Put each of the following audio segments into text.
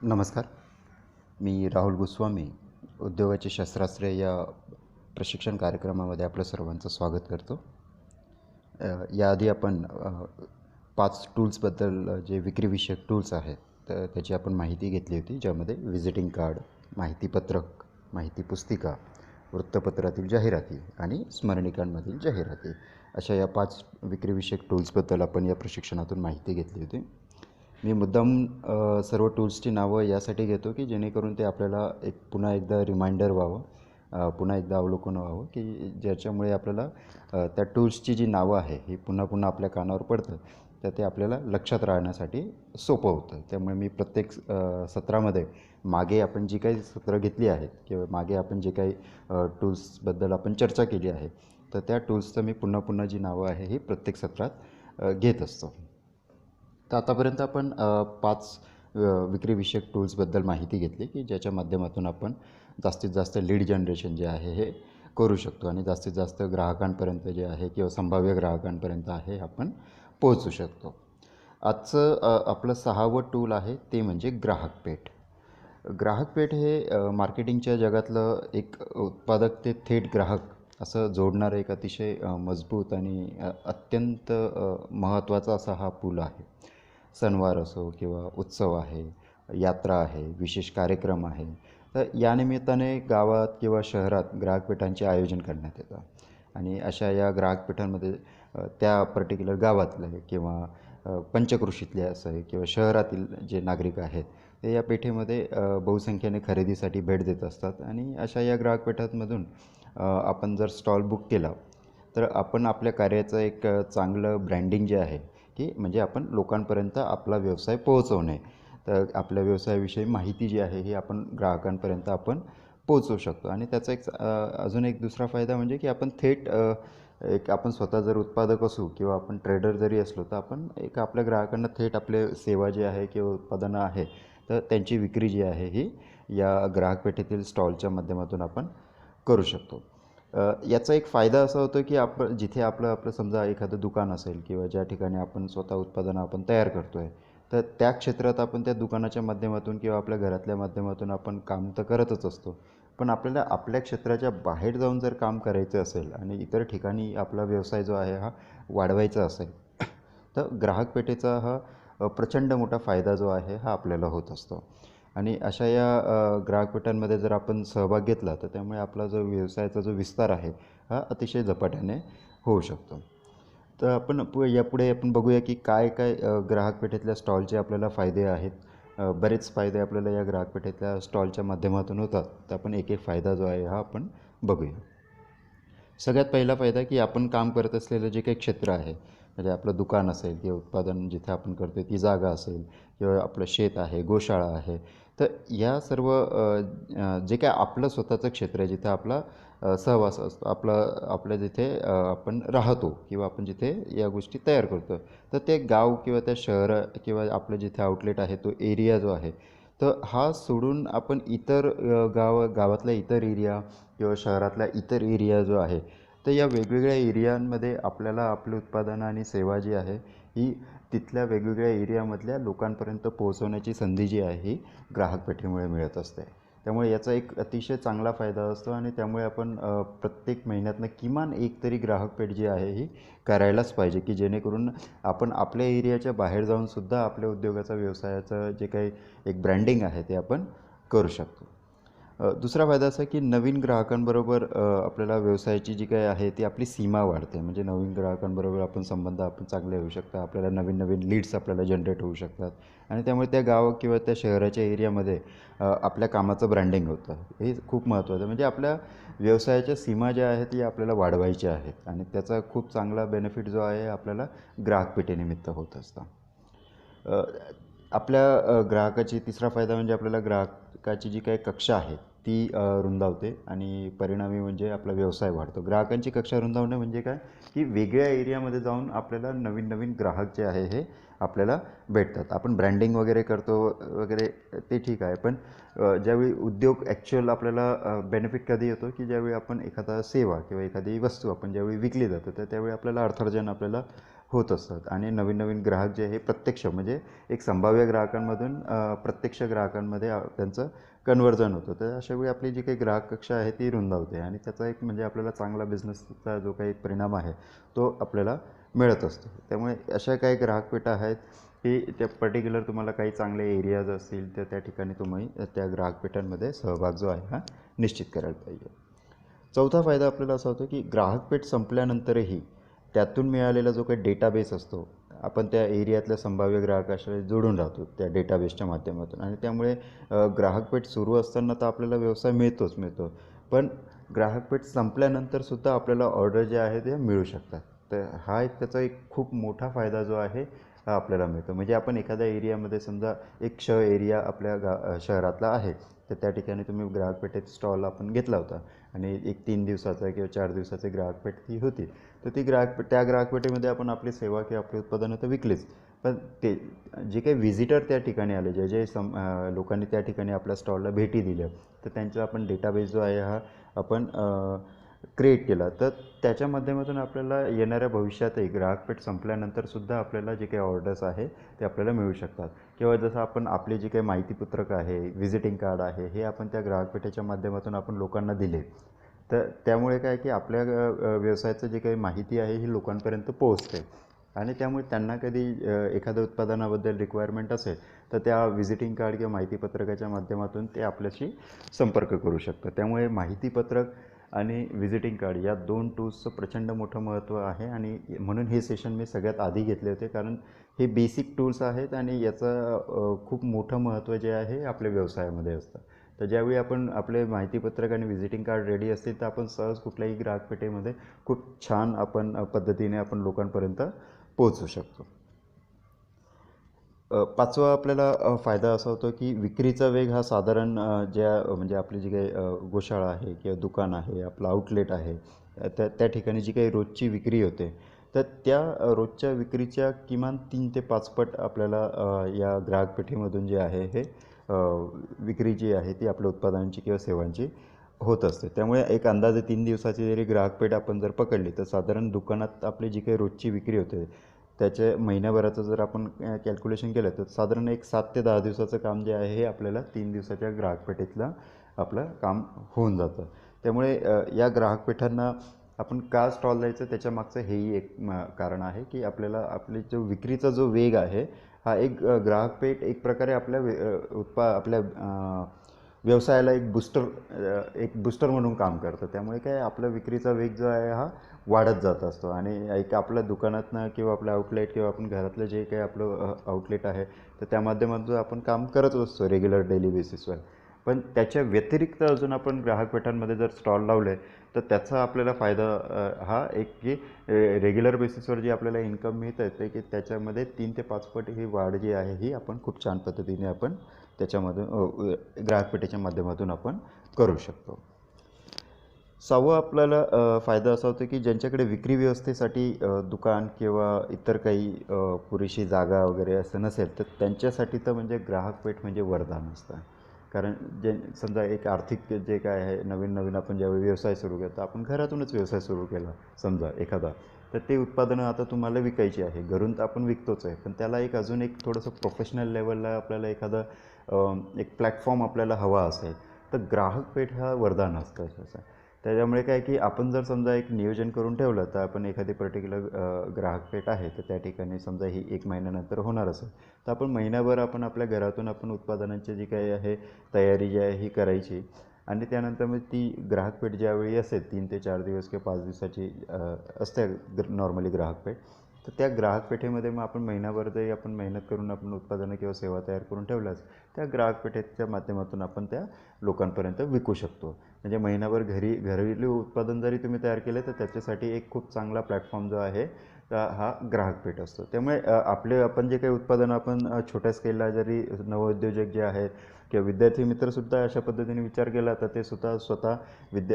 नमस्कार. मी राहुल गोस्वामी उद्योगाचे शस्त्रास्त्रे या प्रशिक्षण कार्यक्रमामध्ये आपलं सर्वांचं स्वागत करतो. याआधी आपण 5 टूल्सबद्दल जे विक्रीविषयक टूल्स आहेत तर त्याची आपण माहिती घेतली होती, ज्यामध्ये व्हिजिटिंग कार्ड, माहितीपत्रक, माहिती पुस्तिका, वृत्तपत्रातील जाहिराती आणि स्मरणिकांमधील जाहिराती अशा या 5 विक्रीविषयक टूल्सबद्दल आपण या प्रशिक्षणातून माहिती घेतली होती. मी मुद्दाम सर्व टूल्सची नावं यासाठी घेतो की जेणेकरून ते आपल्याला पुन्हा एकदा रिमाइंडर व्हावं, पुन्हा एकदा अवलोकन व्हावं की ज्याच्यामुळे आपल्याला त्या टूल्सची जी नावं आहे ही पुन्हा पुन्हा आपल्या कानावर पडतं, तर ते आपल्याला लक्षात राहण्यासाठी सोपं होतं. त्यामुळे मी प्रत्येक सत्रामध्ये मागे आपण जी काही सत्रं घेतली आहेत किंवा मागे आपण जे काही टूल्सबद्दल आपण चर्चा केली आहे, तर त्या टूल्सचं मी पुन्हा पुन्हा जी नावं आहे ही प्रत्येक सत्रात घेत असतो. तर आतापर्यंत आपण 5 विक्रीविषयक टूल्सबद्दल माहिती घेतली की ज्याच्या माध्यमातून आपण जास्तीत जास्त लीड जनरेशन जे आहे हे करू शकतो आणि जास्तीत जास्त ग्राहकांपर्यंत जे आहे किंवा संभाव्य ग्राहकांपर्यंत आहे आपण पोहोचू शकतो. आजचं आपलं 6वं टूल आहे ते म्हणजे ग्राहकपेठ. ग्राहकपेठ हे मार्केटिंगच्या जगातलं एक उत्पादक ते थेट ग्राहक असं जोडणारं एक अतिशय मजबूत आणि अत्यंत महत्त्वाचा असा हा पूल आहे. सणवार असो किंवा उत्सव आहे, यात्रा आहे, विशेष कार्यक्रम आहे, तर या निमित्ताने गावात किंवा शहरात ग्राहकपेठांचे आयोजन करण्यात येतं आणि अशा या ग्राहकपेठांमध्ये त्या पर्टिक्युलर गावातले किंवा पंचक्रोशीतले असं किंवा शहरातील जे नागरिक आहेत ते या पेठेमध्ये बहुसंख्येने खरेदीसाठी भेट देत असतात आणि अशा या ग्राहकपेठांमधून आपण जर स्टॉल बुक केला तर आपण आपल्या कार्याचं एक चांगलं ब्रँडिंग जे आहे की म्हणजे आपण लोकांपर्यंत आपला व्यवसाय पोहोचवणे, तर आपल्या व्यवसायाविषयी माहिती जी आहे ही आपण ग्राहकांपर्यंत आपण पोहोचवू शकतो. आणि त्याचा अजून एक दुसरा फायदा म्हणजे की आपण थेट एक आपण स्वतः जर उत्पादक असू किंवा आपण ट्रेडर जरी असलो तर आपण एक आपल्या ग्राहकांना थेट आपले सेवा जी आहे किंवा उत्पादनं आहे तर त्यांची विक्री जी आहे ही या ग्राहकपेठेतील स्टॉलच्या माध्यमातून आपण करू शकतो. याचा एक फायदा असा होतो की जिथे आपलं आपलं समजा एखादं दुकान असेल किंवा ज्या ठिकाणी आपण स्वतः उत्पादनं आपण तयार करतो आहे, तर त्या क्षेत्रात आपण त्या दुकानाच्या माध्यमातून किंवा आपल्या घरातल्या माध्यमातून आपण काम तर करतच असतो. पण आपल्याला आपल्या क्षेत्राच्या बाहेर जाऊन जर काम करायचं असेल आणि इतर ठिकाणी आपला व्यवसाय जो आहे हा वाढवायचा असेल, तर ग्राहकपेठेचा हा प्रचंड मोठा फायदा जो आहे हा आपल्याला होत असतो. आणि अशा या ग्राहकपेठांमध्ये जर आपण सहभाग घेतला तर त्यामुळे आपला जो व्यवसायाचा जो विस्तार आहे हा अतिशय झपाट्याने होऊ शकतो. तर आपण यापुढे आपण बघूया की काय काय ग्राहकपेठेतल्या स्टॉलचे आपल्याला फायदे आहेत. बरेच फायदे आपल्याला या ग्राहकपेठेतल्या स्टॉलच्या माध्यमातून होतात. तर आपण एक एक फायदा जो आहे हा आपण बघूया. सगळ्यात पहिला फायदा की आपण काम करत असलेलं जे काही क्षेत्र आहे, म्हणजे आपलं दुकान असेल किंवा उत्पादन जिथे आपण करतो आहे ती जागा असेल किंवा आपलं शेत आहे, गोशाळा आहे, तर या सर्व जे काय आपलं स्वतःचं क्षेत्र आहे जिथं आपला सहवास असतो, आपल्या जिथे आपण राहतो किंवा आपण जिथे या गोष्टी तयार करतो, तर ते गाव किंवा त्या शहर किंवा आपलं जिथे आउटलेट आहे तो एरिया जो आहे, तर हा सोडून आपण इतर गावातल्या इतर एरिया किंवा शहरातल्या इतर एरिया जो आहे, तर या वेगवेगळ्या एरियांमध्ये आपल्याला आपली उत्पादनं आणि सेवा जी आहे ही तिथल्या वेगवेगळ्या एरियामधल्या लोकांपर्यंत पोहोचवण्याची संधी जी आहे ही ग्राहकपेठेमुळे मिळत असते. त्यामुळे याचा एक अतिशय चांगला फायदा असतो आणि त्यामुळे आपण प्रत्येक महिन्यातनं किमान एक तरी ग्राहकपेठ जी आहे ही करायलाच पाहिजे, की जेणेकरून आपण आपल्या एरियाच्या बाहेर जाऊनसुद्धा आपल्या उद्योगाचा व्यवसायाचं जे काही एक ब्रँडिंग आहे ते आपण करू शकतो. दुसरा फायदा असा की नवीन ग्राहकांबरोबर आपल्याला व्यवसायाची जी काही आहे ती आपली सीमा वाढते. म्हणजे नवीन ग्राहकांबरोबर आपण संबंध आपण चांगले होऊ शकतात. आपल्याला नवीन नवीन लीड्स आपल्याला जनरेट होऊ शकतात आणि त्यामुळे त्या गाव किंवा त्या शहराच्या एरियामध्ये आपल्या कामाचं ब्रँडिंग होतं. हे खूप महत्त्वाचं आहे. म्हणजे आपल्या व्यवसायाच्या सीमा ज्या आहेत ती आपल्याला वाढवायच्या आहेत आणि त्याचा खूप चांगला बेनिफिट जो आहे आपल्याला ग्राहकपेठेनिमित्त होत असतं. आपल्या ग्राहकाची तिसरा फायदा म्हणजे आपल्याला ग्राहकाची जी काही कक्षा आहे ती रुंदावते आणि परिणामी म्हणजे आपला व्यवसाय वाढतो. ग्राहकांची कक्षा रुंदावणे म्हणजे काय की वेगळ्या एरियामध्ये जाऊन आपल्याला नवीन नवीन ग्राहक जे आहे हे आपल्याला भेटतात. आपण ब्रँडिंग वगैरे करतो वगैरे ते ठीक आहे, पण ज्यावेळी उद्योग ॲक्च्युअल आपल्याला बेनिफिट कधी येतो की ज्यावेळी आपण एखादा सेवा किंवा एखादी वस्तू आपण ज्यावेळी विकली जातं तर त्यावेळी आपल्याला अर्थार्जन आपल्याला होत असतात आणि नवीन नवीन ग्राहक जे आहे प्रत्यक्ष म्हणजे एक संभाव्य ग्राहकांमधून प्रत्यक्ष ग्राहकांमध्ये त्यांचं कन्व्हर्जन होतं. तर अशावेळी आपली जी काही ग्राहक कक्षा आहे ती रुंदावते आणि त्याचा एक म्हणजे आपल्याला चांगला बिझनेसचा जो काही परिणाम आहे तो आपल्याला मिळत असतो. त्यामुळे अशा काही ग्राहकपेठा आहेत की त्या पर्टिक्युलर तुम्हाला काही चांगले एरियाज असतील तर त्या ठिकाणी तुम्ही त्या ग्राहकपेठांमध्ये सहभाग जो आहे हा निश्चित करायला पाहिजे. चौथा फायदा आपल्याला असा होतो की ग्राहकपेठ संपल्यानंतरही त्यातून मिळालेला जो काही डेटाबेस असतो आपण त्या एरियातल्या संभाव्य ग्राहकाशी जोडून राहतो त्या डेटाबेसच्या माध्यमातून आणि त्यामुळे ग्राहकपेठ सुरू असताना तर आपल्याला व्यवसाय मिळतो पण ग्राहकपेठ संपल्यानंतरसुद्धा आपल्याला ऑर्डर जे आहे ते मिळू शकतात. तर हा एक त्याचा एक खूप मोठा फायदा जो आहे हा आपल्याला मिळतो. म्हणजे आपण एखाद्या एरियामध्ये समजा एक एरिया आपल्या शहरातला आहे तर त्या ठिकाणी तुम्ही ग्राहकपेठेत स्टॉल आपण घेतला होता आणि एक 3 दिवसाचा किंवा 4 दिवसाची ग्राहकपेठ ती होती. तर ती त्या ग्राहकपेठेमध्ये आपण आपली सेवा किंवा आपली उत्पादनं तर विकलीच. पण ते जे काही व्हिजिटर त्या ठिकाणी आले जे लोकांनी त्या ठिकाणी आपल्या स्टॉलला भेटी दिल्या तर त्यांचा आपण डेटाबेस जो आहे हा आपण क्रिएट केला. तर त्याच्या माध्यमातून आपल्याला येणाऱ्या भविष्यातही ग्राहकपेठ संपल्यानंतरसुद्धा आपल्याला जे काही ऑर्डर्स आहे ते आपल्याला मिळू शकतात किंवा जसं आपण आपले जे काही माहितीपत्रक आहे व्हिजिटिंग कार्ड आहे हे आपण त्या ग्राहकपेठेच्या माध्यमातून आपण लोकांना दिले. तर त्यामुळे काय की आपल्या व्यवसायाचं जे काही माहिती आहे ही लोकांपर्यंत पोहोचते आणि त्यामुळे त्यांना कधी एखाद्या उत्पादनाबद्दल रिक्वायरमेंट असेल तर त्या व्हिजिटिंग कार्ड किंवा माहितीपत्रकाच्या माध्यमातून ते आपल्याशी संपर्क करू शकतात. त्यामुळे माहितीपत्रक आणि व्हिजिटिंग कार्ड या 2 टूल्सचं प्रचंड मोठं महत्त्व आहे आणि म्हणून हे सेशन मी सगळ्यात आधी घेतले होते कारण हे बेसिक टूल्स आहेत आणि याचं खूप मोठं महत्त्व जे आहे आपल्या व्यवसायामध्ये असतं. तर ज्यावेळी आपण आपले माहितीपत्रक आणि व्हिजिटिंग कार्ड रेडी असतील तर आपण सहज कुठल्याही ग्राहकपेठेमध्ये खूप छान आपण पद्धतीने आपण लोकांपर्यंत पोहोचू शकतो. पाचवा आपल्याला फायदा असा होतो की विक्रीचा वेग हा साधारण म्हणजे आपली जी काही गोशाळा आहे किंवा दुकान आहे आपलं आउटलेट आहे त्या ठिकाणी जी काही रोजची विक्री होते तर त्या रोजच्या विक्रीच्या किमान 3 ते 5 पट आपल्याला या ग्राहकपेठेमधून जे आहे हे विक्री जी आहे ती आपल्या उत्पादनांची किंवा सेवांची होत असते. त्यामुळे एक अंदाजे 3 दिवसाची जरी ग्राहकपेठ आपण जर पकडली तर साधारण दुकानात आपली जी काही रोजची विक्री होते त्याच्या महिन्याभराचं जर आपण कॅल्क्युलेशन केलं तर साधारण एक 7 ते 10 दिवसाचं काम जे आहे हे आपल्याला 3 दिवसाच्या ग्राहकपेठेतलं आपलं काम होऊन जातं. त्यामुळे या ग्राहकपेठांना आपण का स्टॉल द्यायचं त्याच्यामागचं हेही एक कारण आहे की आपल्याला आपली जो विक्रीचा जो वेग आहे हा एक ग्राहकपेठ एक प्रकारे आपल्या व्यवसायाला एक बूस्टर म्हणून काम करतं. त्यामुळे काय आपला विक्रीचा वेग जो आहे हा वाढत जात असतो आणि एक आपल्या दुकानातनं किंवा आपलं आउटलेट किंवा आपण घरातलं जे काही आपलं आउटलेट आहे तर त्या माध्यमातून आपण काम करत असतो रेग्युलर डेली बेसिसवर. पण त्याच्या व्यतिरिक्त अजून आपण ग्राहकपेठांमध्ये जर स्टॉल लावले तर त्याचा आपल्याला फायदा हा एक की रेग्युलर बेसिसवर जी आपल्याला इन्कम मिळतं ते की त्याच्यामध्ये 3 ते 5 पट ही वाढ जी आहे ही आपण खूप छान पद्धतीने आपण त्याच्यामधून ग्राहकपेठेच्या माध्यमातून आपण करू शकतो. 6वा आपल्याला फायदा असा होतो की ज्यांच्याकडे विक्री व्यवस्थेसाठी दुकान किंवा इतर काही पुरेशी जागा वगैरे असं नसेल तर त्यांच्यासाठी तर म्हणजे ग्राहकपेठ म्हणजे वरदान असतं. कारण समजा एक आर्थिक जे काय आहे नवीन आपण ज्यावेळी व्यवसाय सुरू केला तर आपण घरातूनच व्यवसाय सुरू केला समजा एखादा तर ते उत्पादनं आता तुम्हाला विकायची आहे. घरून तर आपण विकतोच आहे पण त्याला एक अजून एक थोडंसं प्रोफेशनल लेवलला आपल्याला एक प्लॅटफॉर्म आपल्याला हवा असेल तर ग्राहकपेठ हा वरदान असतं असं. त्याच्यामुळे काय की आपण जर समजा एक नियोजन करून ठेवलं तर आपण एखादी पर्टिक्युलर ग्राहकपेठ आहे तर त्या ठिकाणी समजा ही 1 महिन्यानंतर होणार असेल तर आपण महिन्याभर आपण आपल्या घरातून आपण उत्पादनांची जी काही आहे तयारी जी आहे ही करायची आणि त्यानंतर मग ती ग्राहकपेठ ज्यावेळी असेल 3 ते 4 दिवस किंवा 5 दिवसाची असते नॉर्मली ग्राहकपेठ तर त्या ग्राहकपेठेमध्ये मग आपण महिनाभर जरी आपण मेहनत करून आपण उत्पादनं किंवा सेवा तयार करून ठेवल्यास त्या ग्राहकपेठेच्या माध्यमातून आपण त्या लोकांपर्यंत विकू शकतो. म्हणजे महिनाभर घरेलू उत्पादन जरी तुम्ही तयार केले तर त्याच्यासाठी एक खूप चांगला प्लॅटफॉर्म जो आहे हा ग्राहकपेठ असतो. त्यामुळे आपण जे काही उत्पादनं आपण छोट्या स्केलला जरी नवउद्योजक जे आहेत किंवा विद्यार्थी मित्रसुद्धा अशा पद्धतीने विचार केला तर ते स्वतः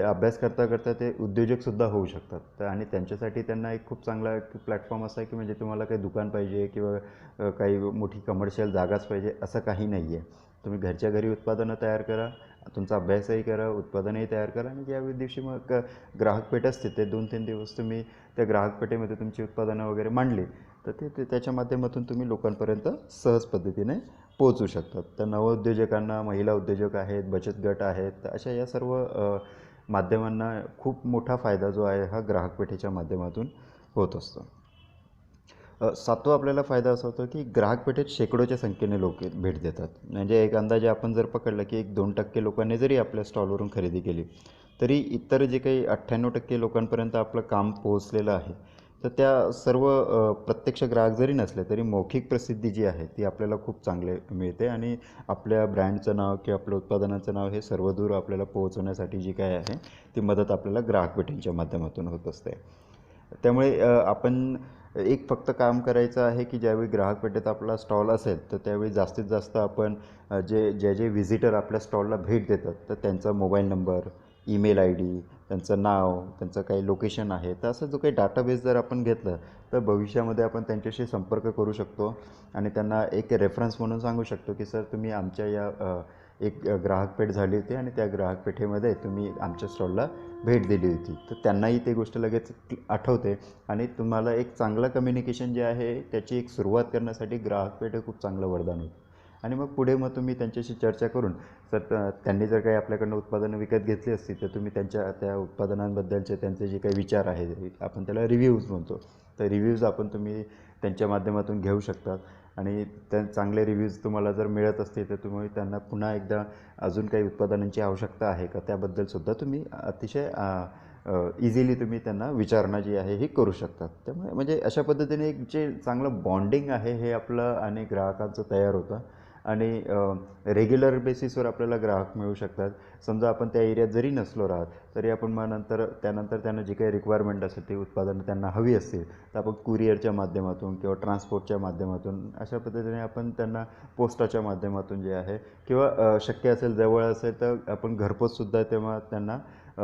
अभ्यास करता ते उद्योजकसुद्धा होऊ शकतात. तर आणि त्यांच्यासाठी त्यांना एक खूप चांगला एक प्लॅटफॉर्म असा आहे की म्हणजे तुम्हाला काही दुकान पाहिजे किंवा काही मोठी कमर्शियल जागाच पाहिजे असं काही नाही आहे. तुम्ही घरच्या घरी उत्पादनं तयार करा, तुमचा अभ्यासही करा, उत्पादनही तयार करा आणि ज्या दिवशी मग ग्राहकपेठ असते ते 2-3 दिवस तुम्ही त्या ग्राहकपेठेमध्ये तुमची उत्पादनं वगैरे मांडली तर त्याच्या माध्यमातून तुम्ही लोकांपर्यंत सहज पद्धतीने पोहोचू शकतात. तर नवउद्योजकांना, महिला उद्योजक आहेत, बचत गट आहेत, तर अशा या सर्व माध्यमांना खूप मोठा फायदा जो आहे हा ग्राहकपेठेच्या माध्यमातून होत असतो. सातवा आपल्याला फायदा असा होतो की ग्राहकपेठेत शेकडोच्या संख्येने लोक भेट देतात. म्हणजे एक अंदाजे आपण जर पकडलं की 1-2% लोकांनी जरी आपल्या स्टॉलवरून खरेदी केली, तरी इतर जे काही 98% लोकांपर्यंत आपलं काम पोहोचलेलं आहे. तर त्या सर्व प्रत्यक्ष ग्राहक जरी नसले तरी मौखिक प्रसिद्धी जी आहे ती आपल्याला खूप चांगले मिळते आणि आपल्या ब्रँडचं नाव किंवा आपल्या उत्पादनाचं नाव हे सर्वदूर आपल्याला पोहोचवण्यासाठी जी काय आहे ती मदत आपल्याला ग्राहकपेठेंच्या माध्यमातून होत असते. त्यामुळे आपण एक फक्त काम करायचं आहे की ज्यावेळी ग्राहकपेठेत आपला स्टॉल असेल तर त्यावेळी जास्तीत जास्त आपण जे व्हिजिटर आपल्या स्टॉलला भेट देतात तर त्यांचा mobile number, email I D, त्यांचं नाव, त्यांचं काही लोकेशन आहे, तर असं जो काही डाटाबेस जर आपण घेतलं तर भविष्यामध्ये आपण त्यांच्याशी संपर्क करू शकतो आणि त्यांना एक रेफरन्स म्हणून सांगू शकतो की सर तुम्ही आमच्या या एक ग्राहकपेठ झाली होती आणि त्या ग्राहकपेठेमध्ये तुम्ही आमच्या स्टॉलला भेट दिली होती. तर त्यांनाही ते गोष्ट लगेच आठवते आणि तुम्हाला एक चांगलं कम्युनिकेशन जे आहे त्याची एक सुरुवात करण्यासाठी ग्राहकपेठ हे खूप चांगलं वरदान होतं. आणि मग पुढे तुम्ही त्यांच्याशी चर्चा करून त्यांनी जर काही आपल्याकडनं उत्पादनं विकत घेतली असती तर तुम्ही त्या उत्पादनांबद्दलचे त्यांचे जे काही विचार आहेत, आपण त्याला रिव्ह्यूज म्हणतो, तर रिव्ह्यूज तुम्ही त्यांच्या माध्यमातून घेऊ शकतात आणि चांगले रिव्ह्यूज तुम्हाला जर मिळत असतील तर तुम्ही त्यांना पुन्हा एकदा अजून काही उत्पादनांची आवश्यकता आहे का त्याबद्दलसुद्धा तुम्ही अतिशय इझिली तुम्ही त्यांना विचारणा जी आहे ही करू शकतात. त्यामुळे म्हणजे अशा पद्धतीने एक जे चांगलं बॉन्डिंग आहे हे आपलं आणि ग्राहकांचं तयार होतं आणि रेग्युलर बेसिसवर आपल्याला ग्राहक मिळू शकतात. समजा आपण त्या एरियात जरी नसलो राहत तरी आपण मग त्यानंतर त्यांना जी काही रिक्वायरमेंट असेल ती उत्पादनं त्यांना हवी असतील तर आपण कुरिअरच्या माध्यमातून किंवा ट्रान्सपोर्टच्या माध्यमातून अशा पद्धतीने आपण त्यांना पोस्टाच्या माध्यमातून जे आहे किंवा शक्य असेल जवळ असेल तर आपण घरपोचसुद्धा तेव्हा त्यांना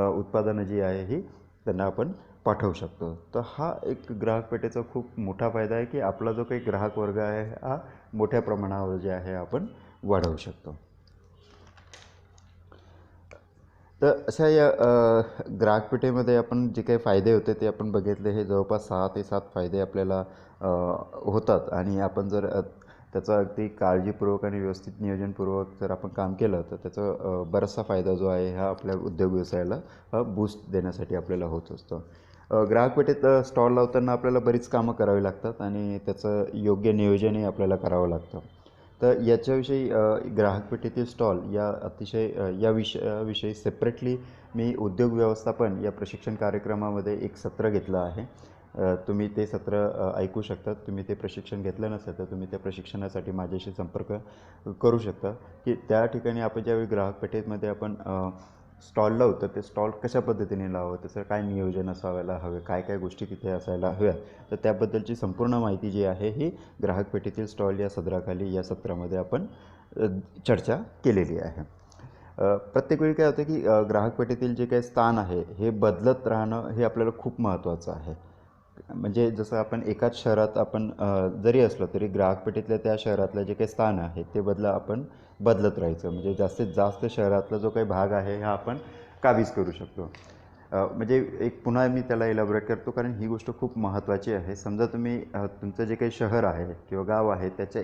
उत्पादनं जी आहे ही त्यांना आपण पाठवू शकतो. तर हा एक ग्राहकपेठेचा खूप मोठा फायदा आहे की आपला जो काही ग्राहक वर्ग आहे हा मोठ्या प्रमाणावर जे आहे आपण वाढवू शकतो. तर अशा या ग्राहकपेठेमध्ये आपण जे काही फायदे होते ते आपण बघितले. हे जवळपास 6 ते 7 फायदे आपल्याला होतात आणि आपण जर त्याचा अगदी काळजीपूर्वक आणि व्यवस्थित नियोजनपूर्वक जर आपण काम केलं तर त्याचा बराचसा फायदा जो आहे हा आपल्या उद्योग व्यवसायाला बूस्ट देण्यासाठी आपल्याला होत असतो. ग्राहकपेठेत स्टॉल लावताना आपल्याला बरीच कामं करावी लागतात आणि त्याचं योग्य नियोजनही आपल्याला करावं लागतं. तर याच्याविषयी ग्राहकपेठेतील स्टॉल या अतिशय या विषयाविषयी सेपरेटली मी उद्योग व्यवस्थापन या प्रशिक्षण कार्यक्रमामध्ये एक सत्र घेतलं आहे. तुम्ही ते सत्र ऐकू शकता. तुम्ही ते प्रशिक्षण घेतलं नसेल तर तुम्ही त्या प्रशिक्षणासाठी माझ्याशी संपर्क करू शकता की त्या ठिकाणी आपण ज्यावेळी ग्राहकपेठेमध्ये आपण स्टॉल लावतो ते स्टॉल कशा पद्धतीने लावावं, त्याचं काय नियोजन असायला हवे, काय काय गोष्टी तिथे असायला हव्यात, तर त्याबद्दलची संपूर्ण माहिती जी आहे ही ग्राहकपेठेतील स्टॉल या सदराखाली या सत्रामध्ये आपण चर्चा केलेली आहे. प्रत्येक वेळी काय होतं की ग्राहकपेठेतील जे काही स्थान आहे हे बदलत राहणं हे आपल्याला खूप महत्त्वाचं आहे. म्हणजे जसं आपण एकाच शहरात आपण जरी असलो तरी ग्राहकपेठेतल्या त्या शहरातलं जे काही स्थान आहे ते आपण बदलत राहायचं. म्हणजे जास्तीत जास्त शहरातला जो काही भाग आहे हा आपण काबीज करू शकतो. म्हणजे एक पुन्हा मी त्याला इलॅबोरेट करतो कारण ही गोष्ट खूप महत्त्वाची आहे. समजा तुम्ही तुमचं जे काही शहर आहे किंवा गाव आहे त्याच्या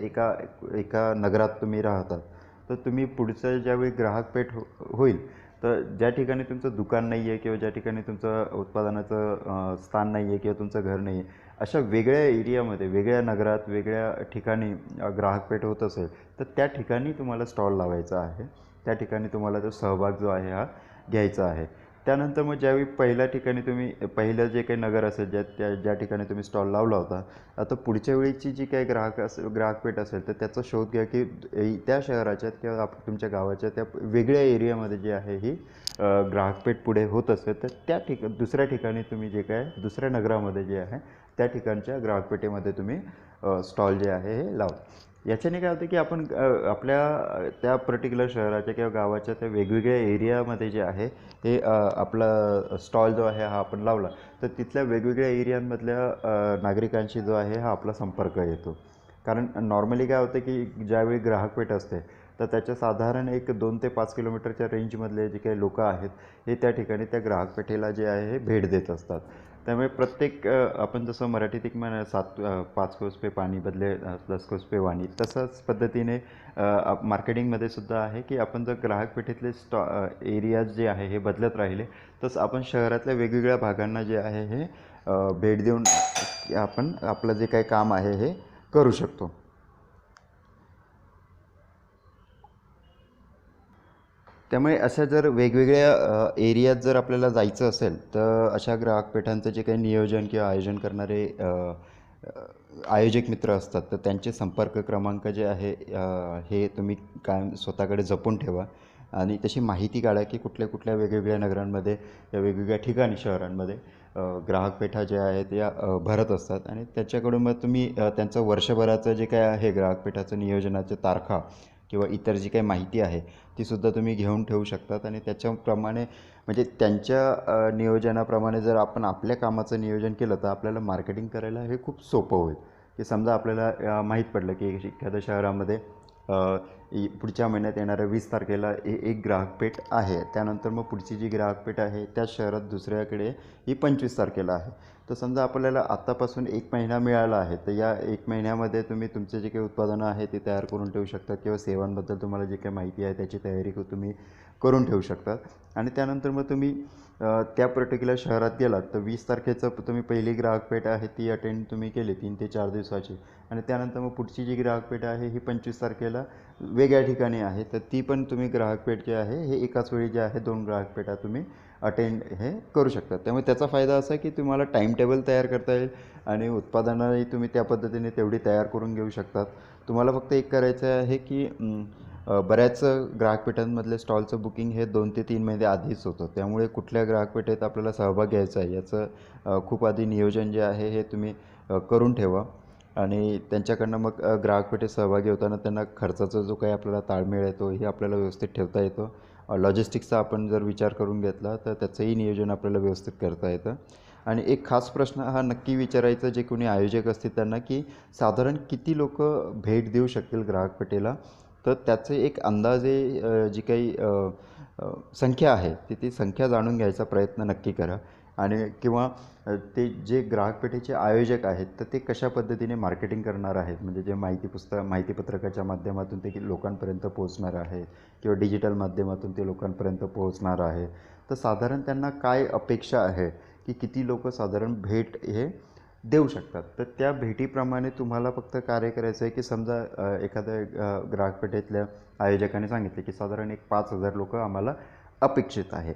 एका नगरात तुम्ही राहतात, तर तुम्ही पुढचं ज्यावेळी ग्राहकपेठ होईल तर ज्या ठिकाणी तुमचं दुकान नाही आहे किंवा ज्या ठिकाणी तुमचं उत्पादनाचं स्थान नाही आहे किंवा तुमचं घर नाही आहे, अशा वेगळ्या एरियामध्ये, वेगळ्या नगरात, वेगळ्या ठिकाणी ग्राहकपेठ होत असेल तर त्या ठिकाणी तुम्हाला स्टॉल लावायचा आहे. त्या ठिकाणी तुम्हाला तो सहभाग जो आहे हा घ्यायचा आहे. त्यानंतर मग ज्यावेळी पहिल्या ठिकाणी पहिलं जे काही नगर असेल ज्या ठिकाणी तुम्ही स्टॉल लावला होता, आता पुढच्या वेळीची जी काही ग्राहकपेठ असेल तर त्याचा शोध घ्या की त्या शहराच्या किंवा तुमच्या गावाच्या त्या वेगळ्या एरियामध्ये जे आहे ही ग्राहकपेठ पुढे होत असेल तर दुसऱ्या ठिकाणी तुम्ही जे काय दुसऱ्या नगरामध्ये जे आहे त्या ठिकाणच्या ग्राहकपेठेमध्ये तुम्ही स्टॉल जे आहे हे लावा. याच्याने काय होतं की आपण आपल्या त्या पर्टिक्युलर शहराच्या किंवा गावाच्या त्या वेगवेगळ्या एरियामध्ये जे आहे हे आपला स्टॉल जो आहे हा आपण लावला तर तिथल्या वेगवेगळ्या एरियांमधल्या नागरिकांशी जो आहे हा आपला संपर्क येतो. कारण नॉर्मली काय होतं की ज्यावेळी ग्राहकपेठ असते तर त्याच्या साधारण एक 2 ते 5 किलोमीटरच्या रेंजमधले जे काही लोक आहेत हे त्या ठिकाणी त्या ग्राहकपेठेला जे आहे हे भेट देत असतात. त्यामुळे प्रत्येक आपण जसं मराठीत एक म्हणा 5 कोस पे पाणी बदले 10 कोस पे वाणी, तसंच पद्धतीने मार्केटिंगमध्ये सुद्धा आहे की आपण जर ग्राहक पेठेतले एरियाज जे आहे हे बदलत राहिले, तसं आपण शहरातल्या वेगवेगळ्या भागांना जे आहे हे भेट देऊन आपण आपलं जे काही काम आहे हे करू शकतो. त्यामुळे अशा जर वेगवेगळ्या एरियात जर आपल्याला जायचं असेल, तर अशा ग्राहकपेठांचं जे काही नियोजन किंवा आयोजन करणारे आयोजक मित्र असतात, तर त्यांचे संपर्क क्रमांक जे आहे हे तुम्ही कायम स्वतःकडे जपून ठेवा आणि तशी माहिती काढा की कुठल्या कुठल्या वेगवेगळ्या नगरांमध्ये या वेगवेगळ्या ठिकाणी शहरांमध्ये ग्राहकपेठा ज्या आहेत या भरत असतात आणि त्याच्याकडून मग तुम्ही त्यांचं वर्षभराचं जे काय आहे ग्राहकपेठाचं नियोजनाच्या तारखा किंवा इतर जी काही माहिती आहे तीसुद्धा तुम्ही घेऊन ठेवू शकतात आणि त्याच्याप्रमाणे म्हणजे त्यांच्या नियोजनाप्रमाणे जर आपण आपल्या कामाचं नियोजन केलं तर आपल्याला मार्केटिंग करायला हे खूप सोपं होईल. की समजा आपल्याला माहीत पडलं की एखाद्या शहरामध्ये पुढच्या महिन्यात येणाऱ्या 20 तारखेला एक ग्राहकपेठ आहे, त्यानंतर मग पुढची जी ग्राहकपेठ आहे त्याच शहरात दुसऱ्याकडे ही 25 तारखेला आहे. तर समजा आपल्याला आत्तापासून 1 महिना मिळाला आहे, तर या 1 महिन्यामध्ये तुम्ही तुमचे जे काही उत्पादनं आहे ते तयार करून ठेवू शकता किंवा सेवांबद्दल तुम्हाला जे काही माहिती आहे त्याची तयारी तुम्ही करून ठेवू शकतात आणि त्यानंतर मग तुम्ही त्या पर्टिक्युलर शहरात गेलात तर 20 तारखेचं तुम्ही पहिली ग्राहकपेठ आहे ती अटेंड तुम्ही केली 3 ते 4 दिवसाची आणि त्यानंतर मग पुढची जी ग्राहकपेठ आहे ही 25 तारखेला वेगळ्या ठिकाणी आहे, तर ती पण तुम्ही ग्राहकपेठ जे आहे हे एकाच वेळी जे आहे 2 ग्राहकपेठा तुम्ही अटेंड हे करू शकता. त्यामुळे त्याचा फायदा असा की तुम्हाला टाईम टेबल तयार करता येईल आणि उत्पादनंही तुम्ही त्या पद्धतीने तेवढी तयार करून घेऊ शकतात. तुम्हाला फक्त एक करायचं आहे की बऱ्याच ग्राहकपेठांमधले स्टॉलचं बुकिंग हे 2 ते 3 महिने आधीच होतं. त्यामुळे कुठल्या ग्राहकपेठेत आपल्याला सहभाग घ्यायचा आहे याचं खूप आधी नियोजन जे आहे हे तुम्ही करून ठेवा आणि त्यांच्याकडनं मग ग्राहकपेठेत सहभागी होताना त्यांना खर्चाचा जो काही आपल्याला ताळमेळ येतो हे आपल्याला व्यवस्थित ठेवता येतो. लॉजिस्टिक्सचा आपण जर विचार करून घेतला तर त्याचंही नियोजन आपल्याला व्यवस्थित करता येतं आणि एक खास प्रश्न हा नक्की विचारायचा जे कोणी आयोजक असतील त्यांना की साधारण किती लोकं भेट देऊ शकतील ग्राहकपेठेला, तर त्याचे एक अंदाजे जी काही संख्या आहे ती संख्या जाणून घ्यायचा प्रयत्न नक्की करा आणि किंवा ते जे ग्राहकपेठेचे आयोजक आहेत तर ते कशा पद्धतीने मार्केटिंग करणार आहेत, म्हणजे जे माहितीपत्रकाच्या माध्यमातून ते लोकांपर्यंत पोहोचणार आहे किंवा डिजिटल माध्यमातून ते लोकांपर्यंत पोहोचणार आहे, तर साधारण त्यांना काय अपेक्षा आहे की किती लोक साधारण भेट हे देऊ शकतात. तर त्या भेटीप्रमाणे तुम्हाला फक्त कार्य करायचं आहे की समजा एखाद्या ग्राहकपेठेतल्या आयोजकाने सांगितले की साधारण एक 5,000 लोक आम्हाला अपेक्षित आहे.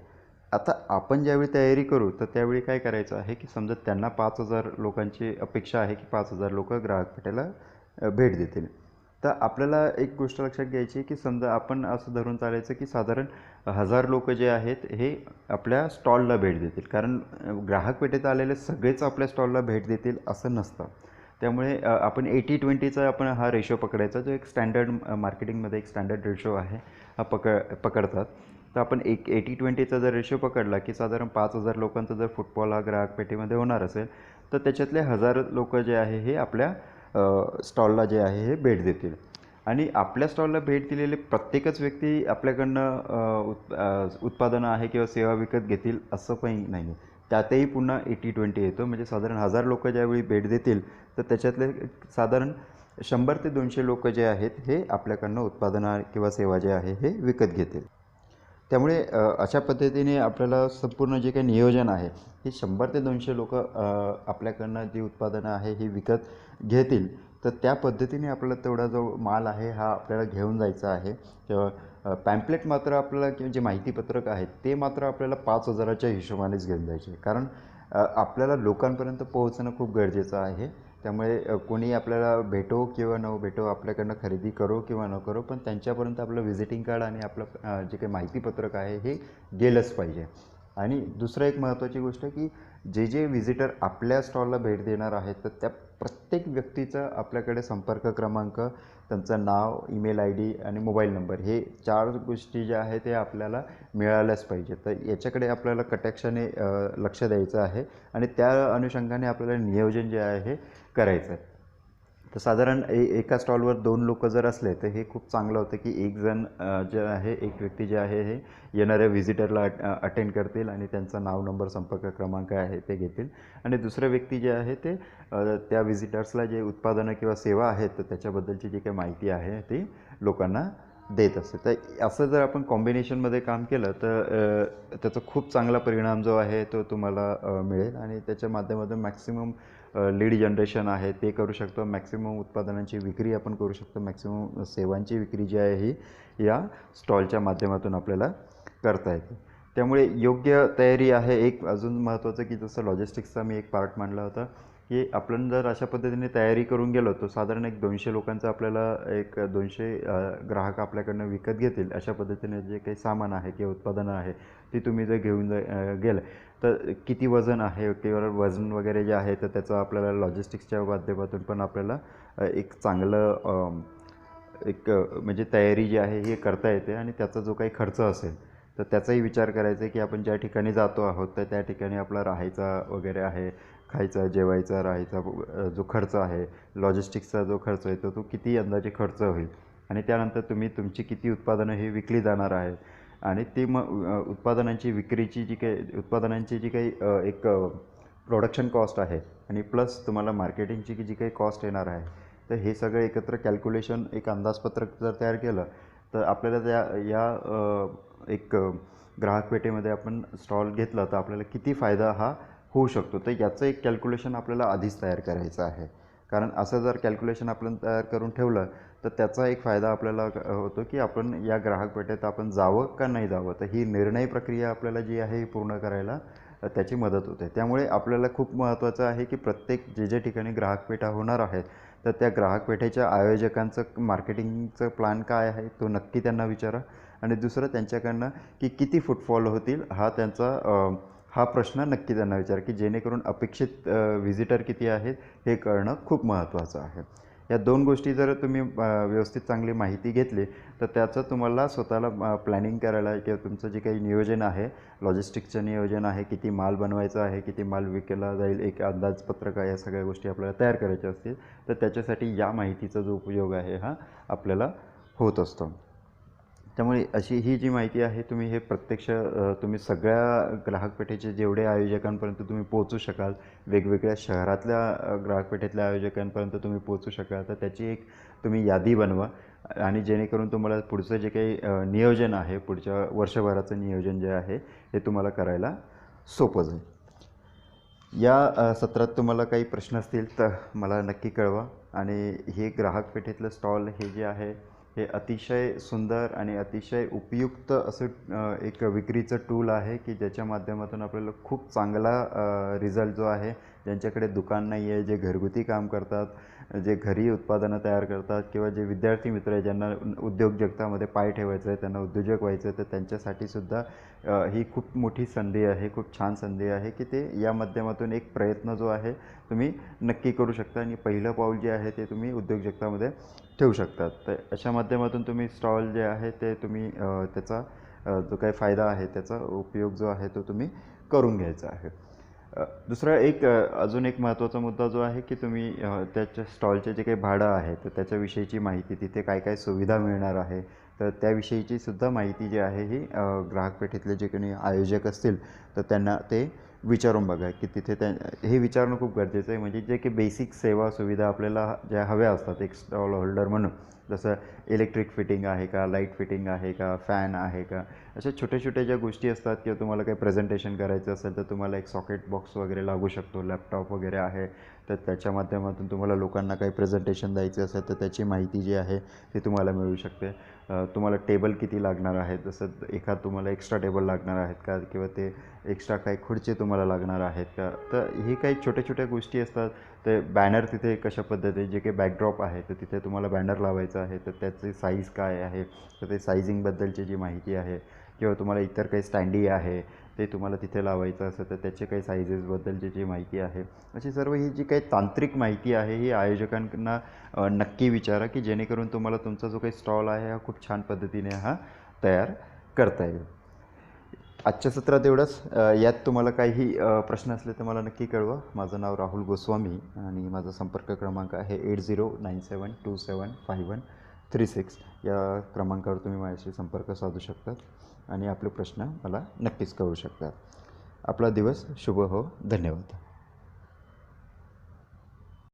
आता आपण ज्यावेळी तयारी करू तर त्यावेळी काय करायचं आहे की समजा त्यांना 5,000 लोकांची अपेक्षा आहे की 5,000 लोक ग्राहकपेठेला भेट देतील. तर आपल्याला एक गोष्ट लक्षात घ्यायची की समजा आपण असं धरून चालायचं की साधारण 1,000 लोक जे आहेत हे आपल्या स्टॉलला भेट देतील, कारण ग्राहकपेठेत आलेले सगळेच आपल्या स्टॉलला भेट देतील असं नसतं. त्यामुळे आपण 80-20चा आपण हा रेशो पकडायचा, जो एक स्टँडर्ड मार्केटिंगमध्ये एक स्टँडर्ड रेशो आहे हा पकडतात. तर आपण एक 80-20चा जर रेशो पकडला की साधारण 5,000 लोकांचा जर फुटफॉल हा ग्राहकपेठेमध्ये होणार असेल तर त्याच्यातले 1,000 लोक जे आहे हे आपल्या स्टॉलला जे आहे हे भेट देतील आणि आपल्या स्टॉलला भेट दिलेले प्रत्येकच व्यक्ती आपल्याकडनं उत्पादनं आहे किंवा सेवा विकत घेतील असं काही नाही आहे. त्यातही पुन्हा 80-20 येतो, म्हणजे साधारण 1,000 लोक ज्यावेळी भेट देतील तर त्याच्यातले साधारण 100 ते 200 लोक जे आहेत हे आपल्याकडनं उत्पादनं किंवा सेवा जे आहे हे विकत घेतील. त्यामुळे अशा पद्धतीने आपल्याला संपूर्ण जे काही नियोजन आहे हे 100 ते 200 लोक आपल्याकडनं जी उत्पादनं आहे ही विकत घेतील, तर त्या पद्धतीने आपल्याला तेवढा जो माल आहे हा आपल्याला घेऊन जायचा आहे. तेव्हा पॅम्पलेट मात्र आपल्याला किंवा जे माहितीपत्रक आहेत ते मात्र आपल्याला 5,000च्या हिशोबानेच घेऊन जायचे, कारण आपल्याला लोकांपर्यंत पोहोचणं खूप गरजेचं आहे. त्यामुळे कोणी आपल्याला भेटो किंवा न भेटो, आपल्याकडनं खरेदी करो किंवा न करो, पण त्यांच्यापर्यंत आपलं व्हिजिटिंग कार्ड आणि आपलं जे काही माहितीपत्रक आहे हे गेलंच पाहिजे. आणि दुसरं एक महत्त्वाची गोष्ट की जे व्हिजिटर आपल्या स्टॉलला भेट देणार आहेत तर त्या प्रत्येक व्यक्तीचा आपल्याकडे संपर्क क्रमांक, त्यांचं नाव, ईमेल ID आणि मोबाईल नंबर हे 4 गोष्टी ज्या आहेत ते आपल्याला मिळाल्याच पाहिजे. तर याच्याकडे आपल्याला कटाक्षाने लक्ष द्यायचं आहे आणि त्या अनुषंगाने आपल्याला नियोजन जे आहे हे करायचं आहे. तर साधारण एका स्टॉलवर 2 लोक जर असले तर हे खूप चांगलं होतं की एक जण जे आहे, एक व्यक्ती जे आहे हे येणाऱ्या व्हिजिटरला अटेंड करतील आणि त्यांचा नाव, नंबर, संपर्क क्रमांक आहे ते घेतील आणि दुसरे व्यक्ती जे आहे ते त्या व्हिजिटर्सला जे उत्पादनं किंवा सेवा आहेत तर त्याच्याबद्दलची जी काही माहिती आहे ती लोकांना देत असते. तर असं जर आपण कॉम्बिनेशनमध्ये काम केलं तर त्याचा खूप चांगला परिणाम जो आहे तो तुम्हाला मिळेल आणि त्याच्या माध्यमातून मॅक्सिमम लीड जनरेशन आहे ते करू शकतो, मॅक्सिमम उत्पादनांची विक्री आपण करू शकतो, मॅक्सिमम सेवांची विक्री जी आहे ही या स्टॉलच्या माध्यमातून आपल्याला करता येते. त्यामुळे योग्य तयारी आहे. एक अजून महत्त्वाचं की जसं लॉजिस्टिक्सचा मी एक पार्ट मांडला होता की आपण जर अशा पद्धतीने तयारी करून गेलो तर साधारण एक 200 लोकांचं आपल्याला एक 200 ग्राहक आपल्याकडनं विकत घेतील अशा पद्धतीने जे काही सामान आहे किंवा उत्पादनं आहे ती तुम्ही जर घेऊन गेलं तर किती वजन आहे किंवा वजन वगैरे जे आहे तर त्याचं आपल्याला लॉजिस्टिक्सच्या माध्यमातून पण आपल्याला एक चांगलं एक म्हणजे तयारी जी आहे हे करता येते आणि त्याचा जो काही खर्च असेल तर त्याचाही विचार करायचा आहे की आपण ज्या ठिकाणी जातो आहोत तर त्या ठिकाणी आपला राहायचा वगैरे आहे, खायचा, जेवायचा, राहायचा जो खर्च आहे, लॉजिस्टिक्सचा जो खर्च आहे तो किती अंदाजे खर्च होईल आणि त्यानंतर तुमची किती उत्पादनं ही विकली जाणार आहेत आणि ती मग उत्पादनांची विक्रीची जी काही एक प्रोडक्शन कॉस्ट आहे आणि प्लस तुम्हाला मार्केटिंगची जी काही कॉस्ट येणार आहे तर हे सगळं एकत्र कॅल्क्युलेशन एक अंदाजपत्रक जर तयार केलं तर आपल्याला एक ग्राहक पेठेमध्ये आपण स्टॉल घेतला तर आपल्याला किती फायदा हा होऊ शकतो तर याचं एक कॅल्क्युलेशन आपल्याला आधीच तयार करायचं आहे. कारण असं जर कॅल्क्युलेशन आपण तयार करून ठेवलं तर त्याचा एक फायदा आपल्याला होतो की आपण या ग्राहक पेठेत आपण जावं का नाही जावं तर ही निर्णय प्रक्रिया आपल्याला जी आहे ही पूर्ण करायला त्याची मदत होते. त्यामुळे आपल्याला खूप महत्त्वाचं आहे की प्रत्येक जे ठिकाणी ग्राहकपेठा होणार आहेत तर त्या ग्राहकपेठेच्या आयोजकांचं मार्केटिंगचं प्लॅन काय आहे तो नक्की त्यांना विचारा आणि दुसरं त्यांच्याकडनं की किती फुटफॉल होतील हा प्रश्न नक्की त्यांना विचारा की जेणेकरून अपेक्षित व्हिजिटर किती आहेत हे कळणं खूप महत्त्वाचं आहे. या 2 गोष्टी जर तुम्ही व्यवस्थित चांगली माहिती घेतली तर त्याचं तुम्हाला स्वतःला प्लॅनिंग करायला किंवा तुमचं जे काही नियोजन आहे, लॉजिस्टिक्सचं नियोजन आहे, किती माल बनवायचा आहे, किती माल विकला जाईल, एक अंदाजपत्रक आहे, या सगळ्या गोष्टी आपल्याला तयार करायच्या असतील तर त्याच्यासाठी या माहितीचा जो उपयोग आहे हा आपल्याला होत असतो. त्यामुळे अशी ही जी माहिती आहे तुम्ही हे प्रत्यक्ष तुम्ही सगळ्या ग्राहकपेठेचे जेवढे आयोजकांपर्यंत तुम्ही पोहोचू शकाल, वेगवेगळ्या शहरातल्या ग्राहकपेठेतल्या आयोजकांपर्यंत तुम्ही पोहोचू शकाल तर त्याची एक तुम्ही यादी बनवा आणि जेणेकरून तुम्हाला पुढचं जे काही नियोजन आहे, पुढच्या वर्षभराचं नियोजन जे आहे हे तुम्हाला करायला सोपं जाईल. या सत्रात तुम्हाला काही प्रश्न असतील तर मला नक्की कळवा आणि हे ग्राहकपेठेतलं स्टॉल हे जे आहे हे अतिशय सुंदर आणि अतिशय उपयुक्त असं एक विक्रीचं टूल आहे की ज्याच्या माध्यमातून आपल्याला खूप चांगला रिझल्ट जो आहे, ज्यांच्याकडे दुकान नाही आहे, जे घरगुती काम करतात, जे घरी उत्पादनं तयार करतात किंवा जे विद्यार्थी मित्र आहे ज्यांना उद्योग जगतामध्ये पाय ठेवायचं आहे, त्यांना उद्योजक व्हायचं आहे तर त्यांच्यासाठीसुद्धा ही खूप मोठी संधी आहे, खूप छान संधी आहे की ते या माध्यमातून एक प्रयत्न जो आहे तुम्ही नक्की करू शकता आणि पहिलं पाऊल जे आहे ते तुम्ही उद्योग जगतामध्ये ठेवू शकतात. तर अशा माध्यमातून तुम्ही स्टॉल जे आहे ते तुम्ही त्याचा जो काही फायदा आहे त्याचा उपयोग जो आहे तो तुम्ही करून घ्यायचा आहे. दुसरा अजून एक महत्त्वाचा मुद्दा जो आहे की तुम्ही त्याच्या स्टॉलचे जे काही भाडं आहे तर त्याच्याविषयीची माहिती, तिथे काय काय सुविधा मिळणार आहे तर त्याविषयीची सुद्धा माहिती जी आहे ही ग्राहकपेठेतले जे कोणी आयोजक असतील तर त्यांना ते विचारून बघा की तिथे हे विचारणं खूप गरजेचं आहे. म्हणजे जे काही बेसिक सेवा सुविधा आपल्याला ज्या हव्या असतात एक स्टॉल होल्डर म्हणून, जसं इलेक्ट्रिक फिटिंग आहे का, लाईट फिटिंग आहे का, फॅन आहे का, अशा छोट्या छोट्या ज्या गोष्टी असतात किंवा तुम्हाला काही प्रेझेंटेशन करायचं असेल तर तुम्हाला एक सॉकेट बॉक्स वगैरे लागू शकतो, लॅपटॉप वगैरे आहे तर त्याच्या माध्यमातून तुम्हाला लोकांना काही प्रेझेंटेशन द्यायचं असेल तर त्याची माहिती जी आहे ती तुम्हाला मिळू शकते. तुम्हाला टेबल किती लागणार आहेत, जसं तुम्हाला एक्स्ट्रा टेबल लागणार आहेत का किंवा ते एक्स्ट्रा काही खुर्ची तुम्हाला लागणार आहेत का, तर ही काही छोट्या छोट्या गोष्टी असतात. ते बॅनर तिथे कशा पद्धतीने जे काही बॅकड्रॉप आहे तर तिथे तुम्हाला बॅनर लावायचं आहे तर त्याची साईज काय आहे तर ते सायझिंगबद्दलची जी माहिती आहे किंवा तुम्हाला इतर काही स्टँडी आहे ते तुम्हाला तिथे लावायचं असेल तर त्याचे काही साईजेसबद्दलची जी माहिती आहे, अशी सर्व ही जी काही तांत्रिक माहिती आहे ही आयोजकांना नक्की विचारा की जेणेकरून तुम्हाला तुमचा जो काही स्टॉल आहे हा खूप छान पद्धतीने तयार करता येईल. आजच्या सत्रात एवढंच. यात तुम्हाला काही प्रश्न असले तर मला नक्की कळवा. माझं नाव राहुल गोस्वामी आणि माझा संपर्क क्रमांक आहे 8097275136. या क्रमांकावर तुम्ही माझ्याशी संपर्क साधू शकतात आणि आपले प्रश्न मला नक्कीच कळू शकतात. आपला दिवस शुभ हो. धन्यवाद.